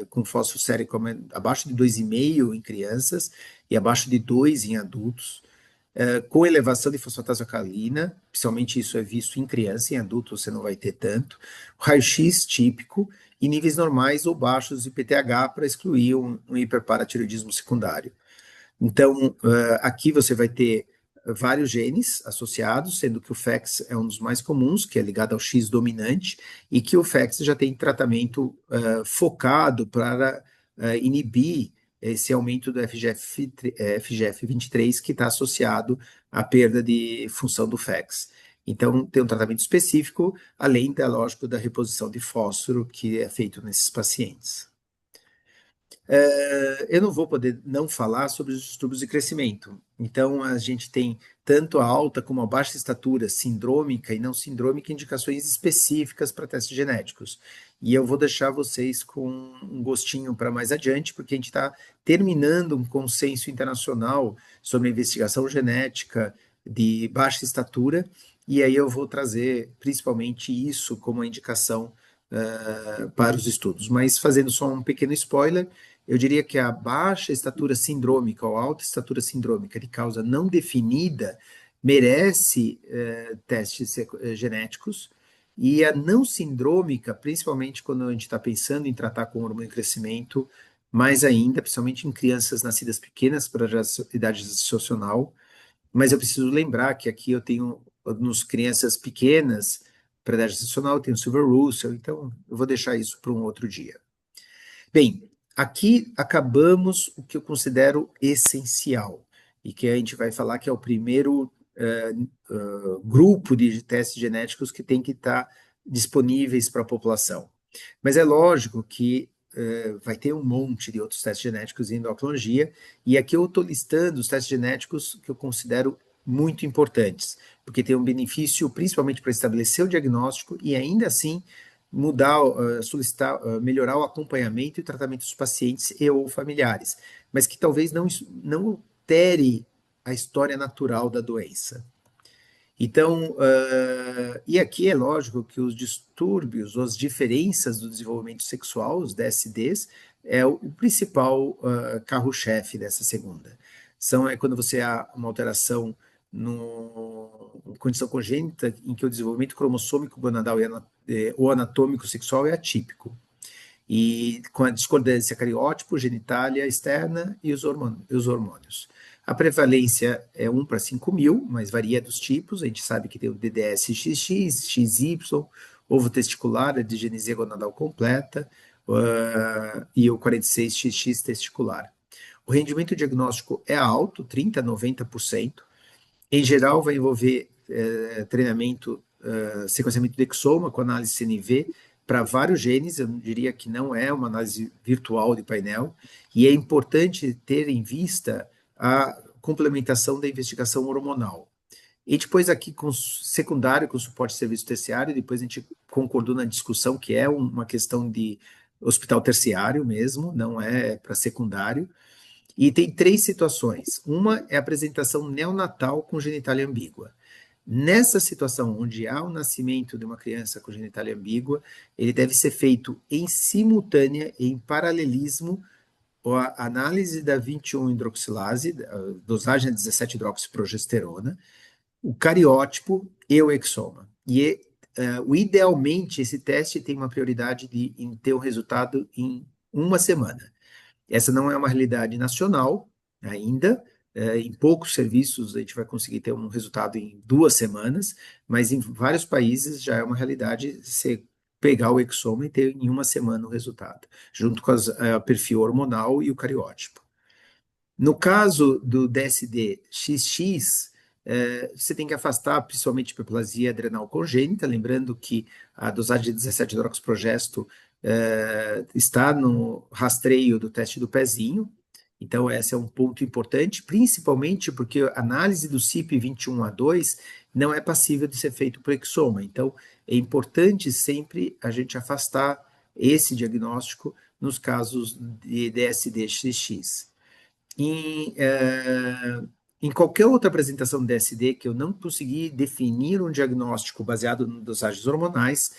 com fósforo sérico abaixo de 2,5 em crianças e abaixo de 2 em adultos, com elevação de fosfatase alcalina, principalmente isso é visto em criança, em adulto você não vai ter tanto, raio-x típico e níveis normais ou baixos de PTH para excluir um hiperparatiroidismo secundário. Então, aqui você vai ter vários genes associados, sendo que o FEX é um dos mais comuns, que é ligado ao X dominante, e que o FEX já tem tratamento focado para inibir esse aumento do FGF23, que está associado à perda de função do FEX. Então, tem um tratamento específico, além da, lógico, da reposição de fósforo, que é feito nesses pacientes. Eu não vou poder não falar sobre os distúrbios de crescimento. Então, a gente tem tanto a alta como a baixa estatura sindrômica e não sindrômica indicações específicas para testes genéticos. E eu vou deixar vocês com um gostinho para mais adiante, porque a gente está terminando um consenso internacional sobre a investigação genética de baixa estatura, e aí eu vou trazer principalmente isso como indicação para os estudos. Mas fazendo só um pequeno spoiler, eu diria que a baixa estatura sindrômica ou alta estatura sindrômica de causa não definida merece testes genéticos, e a não sindrômica, principalmente quando a gente está pensando em tratar com hormônio de crescimento, mais ainda, principalmente em crianças nascidas pequenas para a idade gestacional. Mas eu preciso lembrar que aqui eu tenho, nos crianças pequenas, para a idade gestacional, eu tenho Silver Russell, então eu vou deixar isso para um outro dia. Bem, aqui acabamos o que eu considero essencial, e que a gente vai falar que é o primeiro grupo de testes genéticos que tem que estar disponíveis para a população. Mas é lógico que vai ter um monte de outros testes genéticos em endocrinologia, e aqui eu estou listando os testes genéticos que eu considero muito importantes, porque tem um benefício principalmente para estabelecer o diagnóstico e ainda assim mudar, solicitar, melhorar o acompanhamento e tratamento dos pacientes e ou familiares, mas que talvez não altere a história natural da doença. Então, e aqui é lógico que os distúrbios, ou as diferenças do desenvolvimento sexual, os DSDs, é o principal carro-chefe dessa segunda. É quando você há uma alteração no condição congênita em que o desenvolvimento cromossômico gonadal ou anatômico sexual é atípico. E com a discordância cariótipo, genitália externa e os hormônios. A prevalência é 1 para 5.000, mas varia dos tipos. A gente sabe que tem o DDS XX, XY, ovo testicular, a digenesia gonadal completa, e o 46XX testicular. O rendimento diagnóstico é alto, 30% a 90%. Em geral, vai envolver treinamento, sequenciamento de exoma com análise CNV para vários genes. Eu diria que não é uma análise virtual de painel, e é importante ter em vista a complementação da investigação hormonal. E depois aqui com secundário, com suporte de serviço terciário, depois a gente concordou na discussão que é uma questão de hospital terciário mesmo, não é para secundário. E tem três situações. Uma é a apresentação neonatal com genitália ambígua. Nessa situação, onde há o nascimento de uma criança com genitália ambígua, ele deve ser feito em simultânea, em paralelismo, a análise da 21-hidroxilase, a dosagem de 17-hidroxiprogesterona, o cariótipo e o exoma. E, idealmente, esse teste tem uma prioridade em ter o resultado em uma semana. Essa não é uma realidade nacional ainda. Em poucos serviços a gente vai conseguir ter um resultado em 2 semanas, mas em vários países já é uma realidade você pegar o exoma e ter em uma semana o resultado, junto com o perfil hormonal e o cariótipo. No caso do DSD-XX, você tem que afastar principalmente hiperplasia adrenal congênita, lembrando que a dosagem de 17-hidroxiprogesto está no rastreio do teste do pezinho. Então, esse é um ponto importante, principalmente porque a análise do CYP21A2 não é passível de ser feito por exoma. Então, é importante sempre a gente afastar esse diagnóstico nos casos de DSD-XX. Em qualquer outra apresentação do DSD que eu não consegui definir um diagnóstico baseado em dosagens hormonais,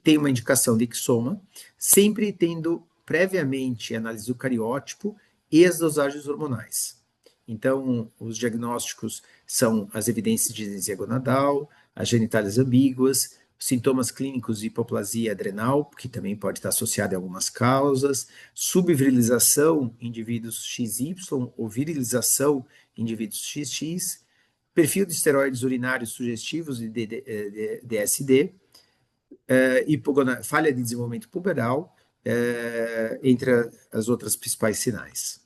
tem uma indicação de exoma, sempre tendo previamente análise do cariótipo e as dosagens hormonais. Então, os diagnósticos são as evidências de disia gonadal, as genitálias ambíguas, sintomas clínicos de hipoplasia adrenal, que também pode estar associado a algumas causas, subvirilização em indivíduos XY ou virilização em indivíduos XX, perfil de esteroides urinários sugestivos de DSD, falha de desenvolvimento puberal, entre as outras principais sinais.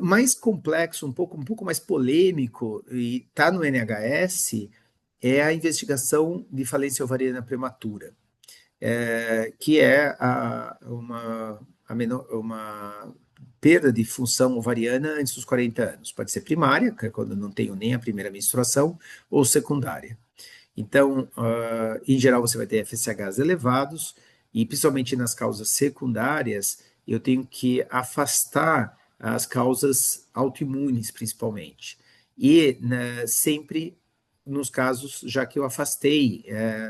Mais complexo, um pouco mais polêmico, e está no NHS, é a investigação de falência ovariana prematura, que é uma perda de função ovariana antes dos 40 anos. Pode ser primária, que é quando não tenho nem a primeira menstruação, ou secundária. Então, em geral, você vai ter FSHs elevados, e principalmente nas causas secundárias, eu tenho que afastar as causas autoimunes, principalmente. E sempre nos casos, já que eu afastei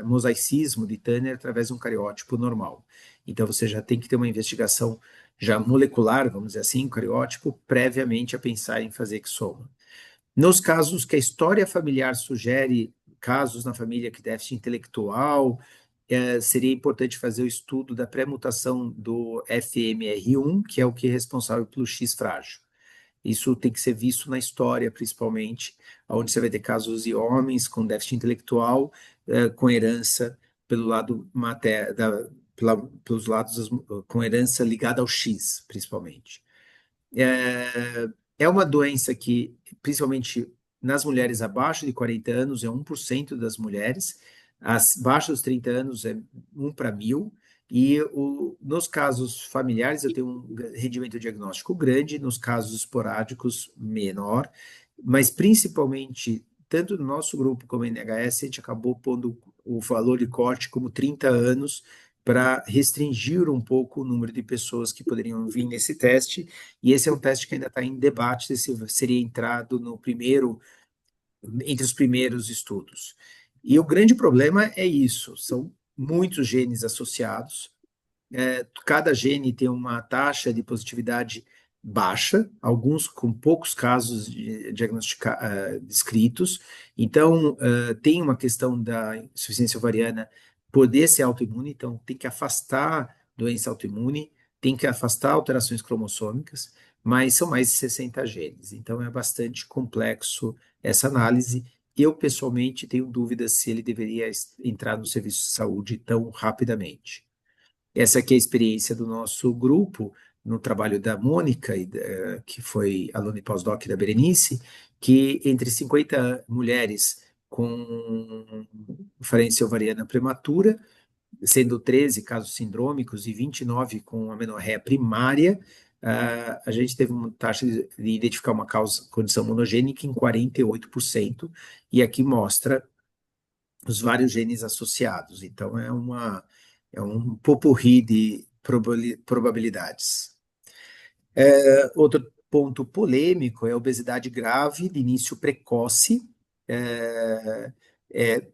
mosaicismo de Tanner através de um cariótipo normal. Então, você já tem que ter uma investigação já molecular, vamos dizer assim, um cariótipo, previamente a pensar em fazer exoma. Nos casos que a história familiar sugere casos na família que déficit intelectual, seria importante fazer o estudo da pré-mutação do FMR1, que é o que é responsável pelo X frágil. Isso tem que ser visto na história, principalmente, onde você vai ter casos de homens com déficit intelectual, com herança pelo lado materno, pelos lados com herança ligada ao X, principalmente. É uma doença que, principalmente nas mulheres abaixo de 40 anos, é 1% das mulheres, abaixo dos 30 anos é 1 para 1.000, e nos casos familiares eu tenho um rendimento diagnóstico grande, nos casos esporádicos menor, mas principalmente, tanto no nosso grupo como no NHS, a gente acabou pondo o valor de corte como 30 anos, para restringir um pouco o número de pessoas que poderiam vir nesse teste, e esse é um teste que ainda está em debate se seria entrado entre os primeiros estudos. E o grande problema é isso, são muitos genes associados, cada gene tem uma taxa de positividade baixa, alguns com poucos casos descritos. Então, tem uma questão da insuficiência ovariana poder ser autoimune, então tem que afastar doença autoimune, tem que afastar alterações cromossômicas, mas são mais de 60 genes, então é bastante complexo essa análise. Eu, pessoalmente, tenho dúvidas se ele deveria entrar no serviço de saúde tão rapidamente. Essa aqui é a experiência do nosso grupo, no trabalho da Mônica, que foi aluna e pós-doc da Berenice, que entre 50 mulheres com falência ovariana prematura, sendo 13 casos sindrômicos e 29 com amenorreia primária, a gente teve uma taxa de identificar uma causa, condição monogênica em 48%, e aqui mostra os vários genes associados. Então, é um popurrí de probabilidades. Outro ponto polêmico é a obesidade grave de início precoce. É, é,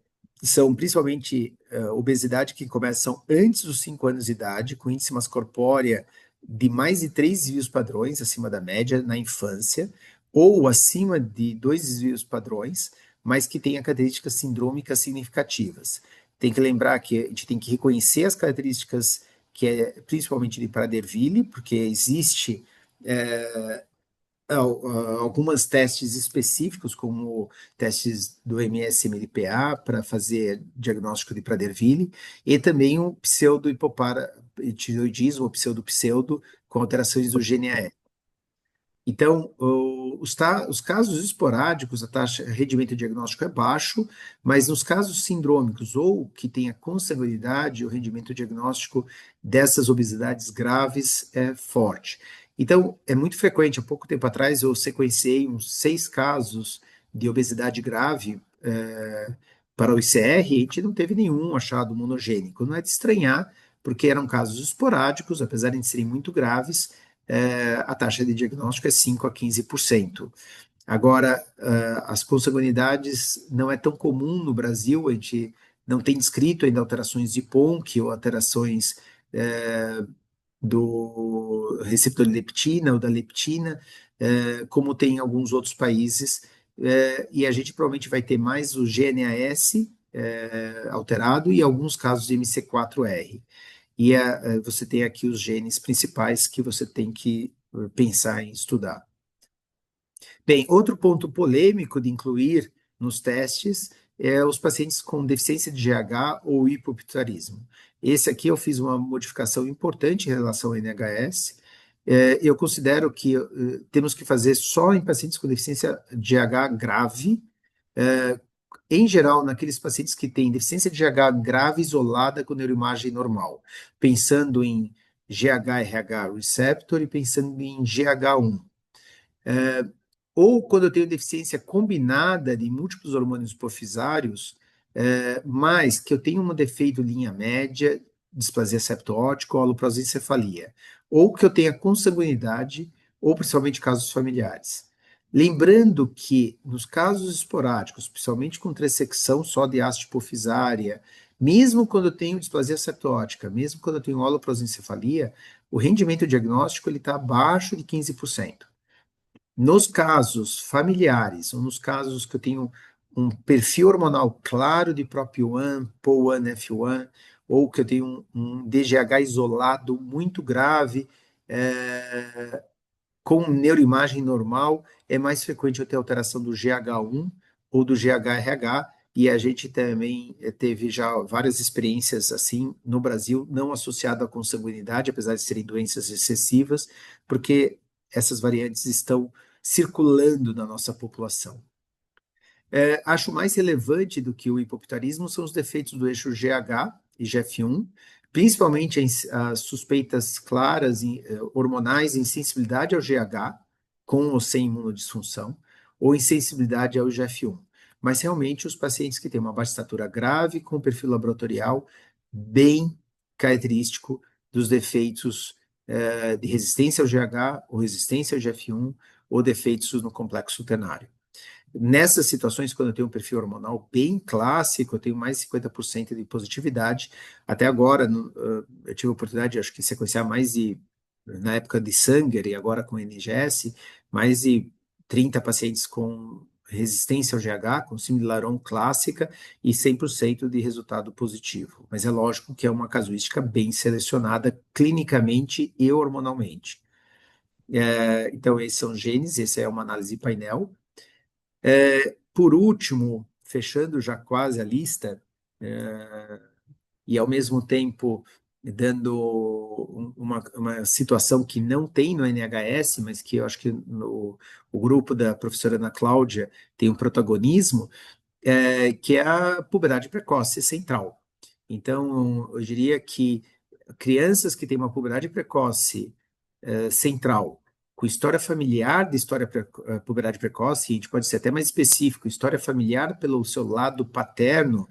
São principalmente obesidade que começam antes dos 5 anos de idade, com índice massa corpórea de mais de 3 desvios padrões acima da média na infância, ou acima de 2 desvios padrões, mas que tenha características sindrômicas significativas. Tem que lembrar que a gente tem que reconhecer as características que é principalmente de Prader-Willi, porque existe algumas testes específicos, como testes do MSMLPA para fazer diagnóstico de Prader-Willi, e também o pseudo-hipoparatiroidismo, ou pseudo-pseudo, com alterações do GNAS. Então, os casos esporádicos, a taxa de rendimento diagnóstico é baixo, mas nos casos sindrômicos ou que tenha consanguinidade, o rendimento diagnóstico dessas obesidades graves é forte. Então, é muito frequente. Há pouco tempo atrás, eu sequenciei uns 6 casos de obesidade grave para o ICR e a gente não teve nenhum achado monogênico. Não é de estranhar, porque eram casos esporádicos, apesar de serem muito graves, a taxa de diagnóstico é 5 a 15%. Agora, as consanguinidades não é tão comum no Brasil, a gente não tem descrito ainda alterações de PONC ou alterações do receptor de leptina ou da leptina, como tem em alguns outros países, e a gente provavelmente vai ter mais o GNAS alterado e alguns casos de MC4R. E você tem aqui os genes principais que você tem que pensar em estudar. Bem, outro ponto polêmico de incluir nos testes é os pacientes com deficiência de GH ou hipopituitarismo. Esse aqui eu fiz uma modificação importante em relação ao NHS. Eu considero que temos que fazer só em pacientes com deficiência de GH grave, em geral, naqueles pacientes que têm deficiência de GH grave isolada com neuroimagem normal, pensando em GHRH receptor e pensando em GH1. Ou quando eu tenho deficiência combinada de múltiplos hormônios hipofisários, mas que eu tenho um defeito linha média, displasia septo-ótica ou aloprosencefalia, ou que eu tenha consanguinidade, ou principalmente casos familiares. Lembrando que nos casos esporádicos, principalmente com trissecção só de haste hipofisária, mesmo quando eu tenho displasia septo-ótica, mesmo quando eu tenho aloprosencefalia, o rendimento diagnóstico está abaixo de 15%. Nos casos familiares, ou nos casos que eu tenho um perfil hormonal claro de PROP1, POL1, F1, ou que eu tenho um DGH isolado muito grave, com neuroimagem normal, é mais frequente eu ter alteração do GH1 ou do GHRH, e a gente também teve já várias experiências assim no Brasil, não associado à consanguinidade, apesar de serem doenças recessivas, porque essas variantes estão circulando na nossa população. Acho mais relevante do que o hipopitarismo são os defeitos do eixo GH e GF1, principalmente as suspeitas claras hormonais, insensibilidade ao GH, com ou sem imunodisfunção, ou insensibilidade ao GF1. Mas realmente os pacientes que têm uma baixa estatura grave, com perfil laboratorial bem característico dos defeitos de resistência ao GH, ou resistência ao GF1, ou defeitos no complexo ternário. Nessas situações, quando eu tenho um perfil hormonal bem clássico, eu tenho mais de 50% de positividade. Até agora, eu tive a oportunidade, acho que, sequenciar na época de Sanger e agora com NGS, mais de 30 pacientes com resistência ao GH, com Similaron clássica e 100% de resultado positivo. Mas é lógico que é uma casuística bem selecionada clinicamente e hormonalmente. Então, esses são genes, essa é uma análise painel. Por último, fechando já quase a lista, e ao mesmo tempo dando uma situação que não tem no NHS, mas que eu acho que o grupo da professora Ana Cláudia tem um protagonismo, que é a puberdade precoce central. Então, eu diria que crianças que têm uma puberdade precoce central, com história familiar de puberdade precoce, a gente pode ser até mais específico, história familiar pelo seu lado paterno,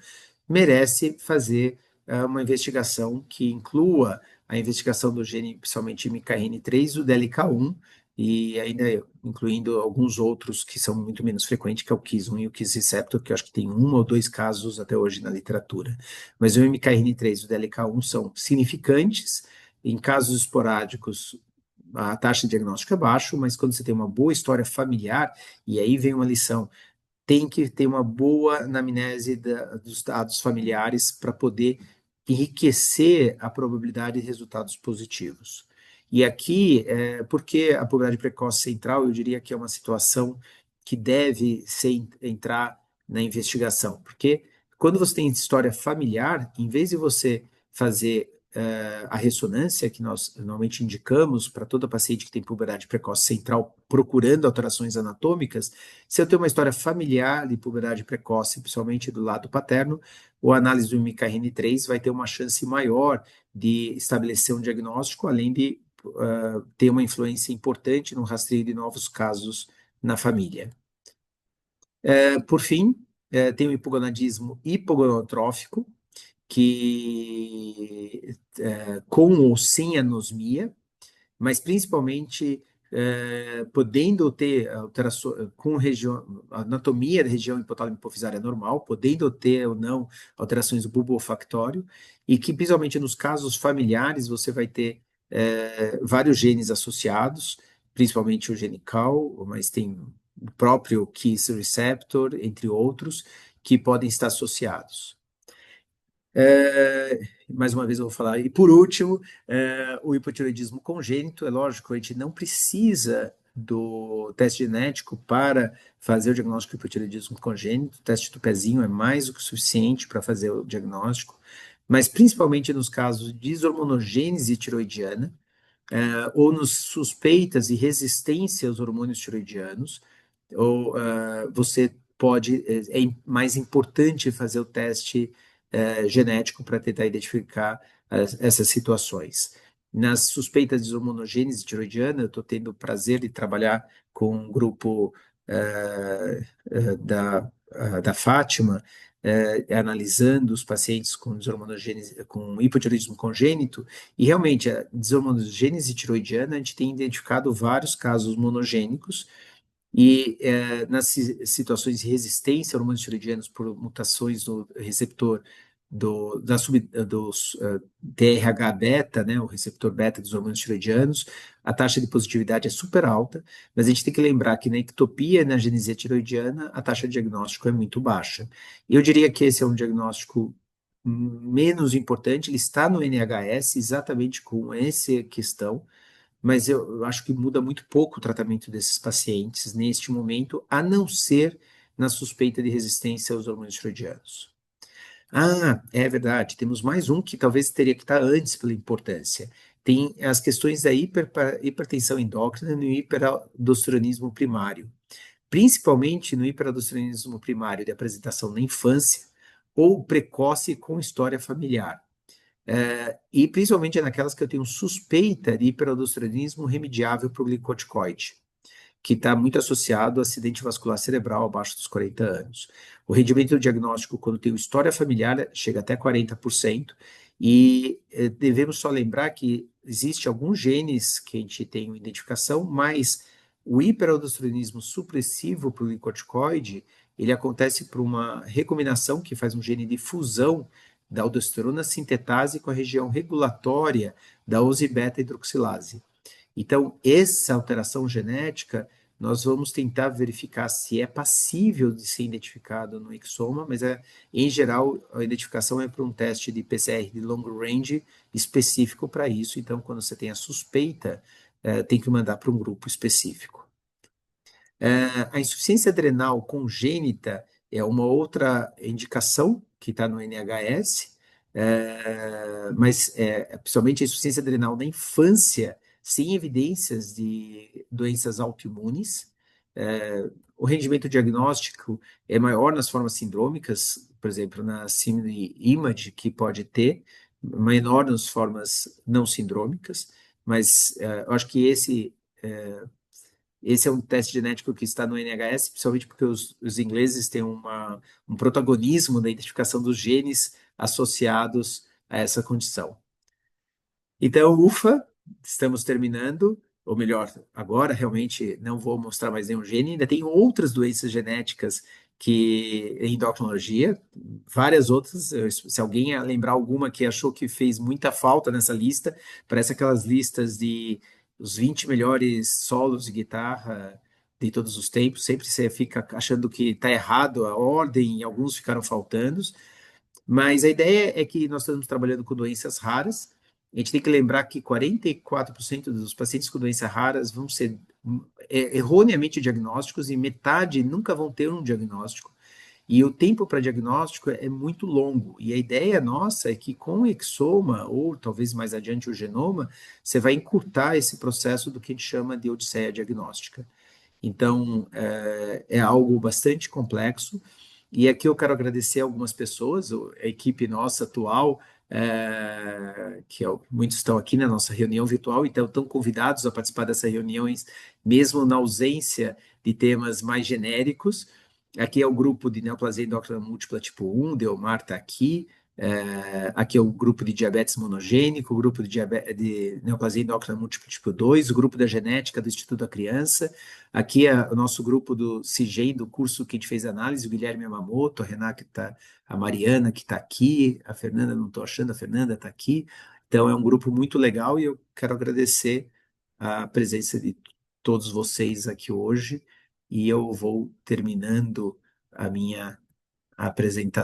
merece fazer uma investigação que inclua a investigação do gene, principalmente MKRN3, o DLK1, e ainda incluindo alguns outros que são muito menos frequentes, que é o KIS1 e o KIS receptor, que eu acho que tem um ou dois casos até hoje na literatura. Mas o MKRN3 e o DLK1 são significantes, em casos esporádicos, a taxa de diagnóstico é baixa, mas quando você tem uma boa história familiar, e aí vem uma lição, tem que ter uma boa anamnese dos dados familiares para poder enriquecer a probabilidade de resultados positivos. E aqui, porque a probabilidade precoce central, eu diria que é uma situação que deve entrar na investigação, porque quando você tem história familiar, em vez de você fazer a ressonância, que nós normalmente indicamos para toda paciente que tem puberdade precoce central procurando alterações anatômicas, se eu tenho uma história familiar de puberdade precoce, principalmente do lado paterno, a análise do MKRN3 vai ter uma chance maior de estabelecer um diagnóstico, além de ter uma influência importante no rastreio de novos casos na família. Por fim, tem o hipogonadismo hipogonadotrófico, que com ou sem anosmia, mas principalmente podendo ter alterações com anatomia da região hipotálamo hipofisária normal, podendo ter ou não alterações do bulbo olfactório, e que principalmente nos casos familiares você vai ter vários genes associados, principalmente o gene CAL, mas tem o próprio KIS receptor, entre outros, que podem estar associados. Mais uma vez eu vou falar. E por último, o hipotireoidismo congênito, é lógico, a gente não precisa do teste genético para fazer o diagnóstico do hipotireoidismo congênito, o teste do pezinho é mais do que suficiente para fazer o diagnóstico, mas principalmente nos casos de desormonogênese tiroidiana, ou nos suspeitas e resistência aos hormônios tiroidianos, ou você pode, mais importante fazer o teste genético para tentar identificar essas situações. Nas suspeitas de hormonogênese tiroidiana, eu estou tendo o prazer de trabalhar com um grupo da Fátima, analisando os pacientes com desormonogênese, com hipotireoidismo congênito, e realmente a desormonogênese tiroidiana, a gente tem identificado vários casos monogênicos, e nas situações de resistência a hormônios tiroidianos por mutações no receptor dos TRH-beta, né, o receptor beta dos hormônios tiroidianos, a taxa de positividade é super alta, mas a gente tem que lembrar que na ectopia e na agenesia tiroidiana, a taxa de diagnóstico é muito baixa. Eu diria que esse é um diagnóstico menos importante, ele está no NHS exatamente com essa questão, mas eu acho que muda muito pouco o tratamento desses pacientes neste momento, a não ser na suspeita de resistência aos hormônios tiroidianos. Ah, é verdade, temos mais um que talvez teria que estar antes pela importância. Tem as questões da hipertensão endócrina e no hiperaldosteronismo primário, principalmente no hiperaldosteronismo primário de apresentação na infância ou precoce com história familiar. E principalmente naquelas que eu tenho suspeita de hiperaldosteronismo remediável por glicocorticoide, que está muito associado a acidente vascular cerebral abaixo dos 40 anos. O rendimento do diagnóstico, quando tem história familiar, chega até 40%, e devemos só lembrar que existe alguns genes que a gente tem identificação, mas o hiperaldosteronismo supressivo para o glicocorticoide, ele acontece por uma recombinação que faz um gene de fusão da aldosterona sintetase com a região regulatória da ozibeta-hidroxilase. Então, essa alteração genética, nós vamos tentar verificar se é passível de ser identificado no exoma, mas em geral a identificação é por um teste de PCR de long range específico para isso. Então, quando você tem a suspeita, tem que mandar para um grupo específico. A insuficiência adrenal congênita é uma outra indicação que está no NHS, Principalmente a insuficiência adrenal na infância, sem evidências de doenças autoimunes. O rendimento diagnóstico é maior nas formas sindrômicas, por exemplo, na síndrome IMAD, que pode ter, menor nas formas não sindrômicas, mas eu acho que esse é um teste genético que está no NHS, principalmente porque os ingleses têm um protagonismo na identificação dos genes associados a essa condição. Então, ufa, estamos terminando, ou melhor, agora realmente não vou mostrar mais nenhum gene, ainda tem outras doenças genéticas que em endocrinologia, várias outras. Se alguém lembrar alguma que achou que fez muita falta nessa lista, parece aquelas listas de os 20 melhores solos de guitarra de todos os tempos, sempre você fica achando que está errado a ordem e alguns ficaram faltando. Mas a ideia é que nós estamos trabalhando com doenças raras. A gente tem que lembrar que 44% dos pacientes com doenças raras vão ser erroneamente diagnósticos e metade nunca vão ter um diagnóstico. E o tempo para diagnóstico é muito longo. E a ideia nossa é que com o exoma, ou talvez mais adiante o genoma, você vai encurtar esse processo do que a gente chama de odisseia diagnóstica. Então, é algo bastante complexo. E aqui eu quero agradecer algumas pessoas, a equipe nossa atual, muitos estão aqui na nossa reunião virtual, então estão convidados a participar dessas reuniões, mesmo na ausência de temas mais genéricos. Aqui é o grupo de neoplasia endócrina múltipla tipo 1, Delmar está aqui. Aqui é o grupo de diabetes monogênico, o grupo de neoplasia endócrina múltipla tipo 2, o grupo da genética do Instituto da Criança. Aqui é o nosso grupo do CIGEM, do curso que a gente fez análise, o Guilherme Yamamoto, a Renata, a Mariana, que está aqui, a Fernanda, não estou achando, a Fernanda está aqui. Então, é um grupo muito legal e eu quero agradecer a presença de todos vocês aqui hoje. E eu vou terminando a minha apresentação.